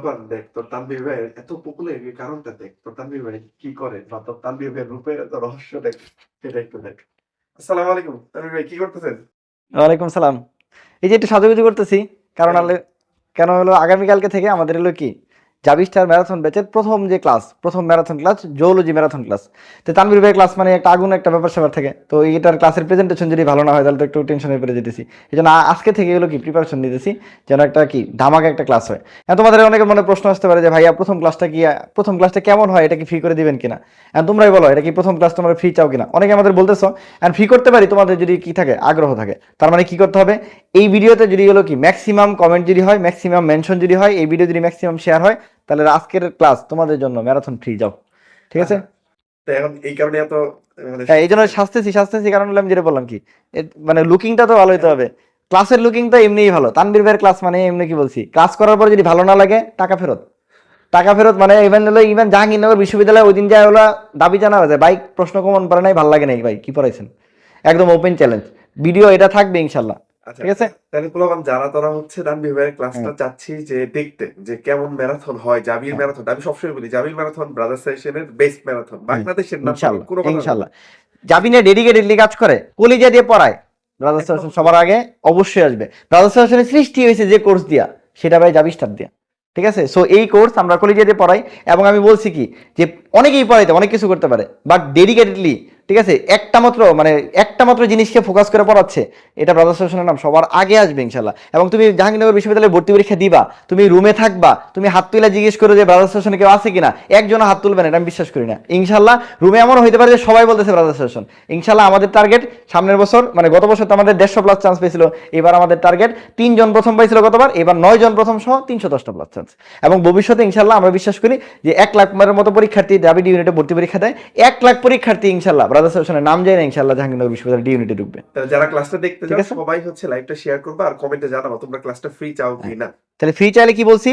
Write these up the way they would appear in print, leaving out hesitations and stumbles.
পোলাপান দেখ তোর তানভীর ভাই এত পপুলার এই কারণটা দেখ তোর তানভীর ভাই কি করে বা তোর তানভীর ভাইয়ের রূপের এত রহস্য দেখ সেটা একটু দেখ। আসসালামু আলাইকুম তানভীর ভাই, কি করতেছেন? ওয়ালাইকুম সালাম। এই যে একটু সাজুগুজু করতেছি, কারণ কেন? কেন হলো আগামীকালকে থেকে আমাদের হলো কি জাভি স্টার ম্যারাথন ব্যাচের প্রথম marathon class, zoology marathon class. তো তানভীর ভাই ক্লাস মানে একটা আগুন একটা ব্যাপার স্যাপার থাকে, তো এইটার ক্লাসের প্রেজেন্টেশন যদি ভালো না হয় তাহলে তো একটু টেনশনে পড়ে যেতেছি। এই জন্য আজকে থেকে এগুলো কি প্রিপারেশন নিতেছি, যেন একটা কি ধামাকা একটা ক্লাস হয়। এখন তোমাদের অনেকের মনে প্রশ্ন আসতে পারে যে ভাইয়া প্রথম ক্লাসটা কেমন হয়, এটা কি ফ্রি করে দিবেন কিনা? এখন তোমরাই বলো, এটা কি প্রথম ক্লাস তোমরা ফ্রি চাও কিনা? অনেকে আমাদের বলতেছো, এন্ড ফ্রি করতে পারি তোমাদের যদি কি থাকে আগ্রহ থাকে। তার মানে কি করতে হবে, এই ভিডিওতে যদি হলো কি ম্যাক্সিমাম কমেন্ট যদি হয়, ম্যাক্সিমাম মেনশন যদি হয়, এই ভিডিও যদি ম্যাক্সিমাম শেয়ার হয়, তাহলে আজকের ক্লাস তোমাদের জন্য ম্যারাথন ফ্রি। যাও, ঠিক আছে? আচ্ছা, তো এখন এই কারণে এত মানে হ্যাঁ, এই জন্য শাস্তেছি কারণ হলো আমি যেটা বললাম কি, মানে লুকিংটা তো ভালো হতে হবে। ক্লাসের লুকিং তো এমনিই ভালো, তানবীর ভাইয়ের ক্লাস মানে এমনি কি বলছি, ক্লাস করার পর যদি ভালো না লাগে টাকা ফেরত। টাকা ফেরত মানে ইভেন জাহাঙ্গীরনগর বিশ্ববিদ্যালয়ে ওই দিন যায় ওলা দাবি জানা হয়েছে, ভাই প্রশ্ন কমন পড়ে নাই, ভালো লাগে নাই ভাই, কি পড়াইছেন। একদম ওপেন চ্যালেঞ্জ, ভিডিও এটা থাকবে ইনশাল্লাহ। আচ্ছা, ঠিক আছে? তাহলে পোলাপান যারা তোরা হচ্ছে তানভীর ভাইয়ের ক্লাসটা হ্যাঁ, চাচ্ছি যে দেখতে যে কেমন ম্যারাথন হয়, জাবির হ্যাঁ, ম্যারাথন। আমি সবসময় বলি জাবির ম্যারাথন ব্রাদার্স সেশনের বেস্ট ম্যারাথন হুম, বাংলাদেশের, নাম ইনশাল্লাহ কোনো কথা হবে না। ইনশাল্লাহ। জাবিনে ডেডিকেটেডলি কাজ করে, কলিজা দিয়ে পড়ায়। ব্রাদার্স একদম। সবার আগে অবশ্যই আসবে। ব্রাদার্স সৃষ্টি হয়েছে যে কোর্স দিয়া, সেটা ভাই জাবি স্টার দিয়া। ঠিক আছে? সো এই কোর্স আমরা কলিজা দিয়ে পড়াই, এবং আমি বলছি কি যে অনেকেই পড়াইতে অনেক কিছু করতে পারে, বাট ডেডিকেটেডলি, ঠিক আছে, একটা মাত্র জিনিসকে ফোকাস করে পড়াচ্ছে, এটা ব্রাদার্স অ্যাসোসিয়েশনের নাম সবার আগে আসবে ইনশাল্লাহ। এবং তুমি জাহাঙ্গীরনগর বিশ্ববিদ্যালয়ে ভর্তি পরীক্ষা দিবা, তুমি রুমে থাকবা, তুমি হাত তুলে জিজ্ঞেস করো যে ব্রাদার্স অ্যাসোসিয়েশনে কেউ আছে কিনা, একজনও হাত তুলবে না, এটা আমি বিশ্বাস করি না ইনশাল্লাহ। রুমে এমন হইতে পারে যে সবাই বলতেছে ব্রাদার্স অ্যাসোসিয়েশন। ইনশাল্লাহ আমাদের টার্গেট সামনের বছর, মানে গত বছর তো আমাদের 150+ চান্স পেয়েছিল, এবার আমাদের টার্গেট 3 জন প্রথম পাইছিল গতবার, এবার 9 জন প্রথম সহ 310+ চান্স। এবং ভবিষ্যতে ইনশাল্লাহ আমরা বিশ্বাস করি যে 1 লাখ মতো পরীক্ষার্থী ডাবি ডি ইউনিটে ভর্তি পরীক্ষা দেয়, 1 লাখ পরীক্ষার্থী ইনশাল্লাহ ব্রাদার্স অ্যাসোসিয়েশনের নাম যায় না ইনশাল্লাহ জাহাঙ্গীরনগর বিশ্ববিদ্যালয় ডি ইউনিটে ঢুকবে। তাহলে যারা ক্লাসটা দেখতে ঠিক যাও আছে? সবাই হচ্ছে লাইভটা শেয়ার করবা আর কমেন্টে জানাবা তোমরা ক্লাসটা ফ্রি চাও কি হ্যাঁ, না। তাহলে ফ্রি চাইলে কি বলছি,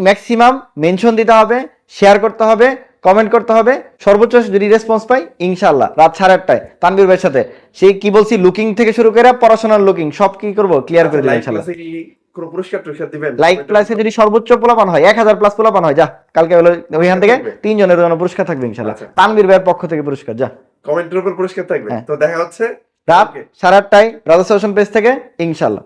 ম্যাক্সিমাম মেনশন দিতে হবে, শেয়ার করতে হবে, কমেন্ট করতে হবে। সর্বোচ্চ যদি রেসপন্স পাই ইনশাআল্লাহ রাত 8:30টায় তানভীর ভাইয়ের সাথে, সেই কি বলছি, লুকিং থেকে শুরু করে পড়াশোনার লুকিং সব কি করব ক্লিয়ার আচ্ছা, করে দেব লাইভ ইনশাআল্লাহ। ক্লাসে কি কোনো পুরস্কার টুরস্কার দিবেন? লাইক প্লাসে যদি সর্বোচ্চ পোলাপান হয়, 1000+ পোলাপান হয়, যা কালকে হলো ওইখান পুরস্কার থেকে থাকবে? 3 জনের জন্য পুরস্কার থাকবে ইনশাআল্লাহ, আচ্ছা, তানভীর ভাইয়ের পক্ষ থেকে পুরস্কার, যা। কমেন্টের উপর পুরস্কার থাকবে। হ্যাঁ, তো দেখা হচ্ছে রাত কালকে। 8:30টায় রাজা পেজ থেকে ইনশাআল্লাহ।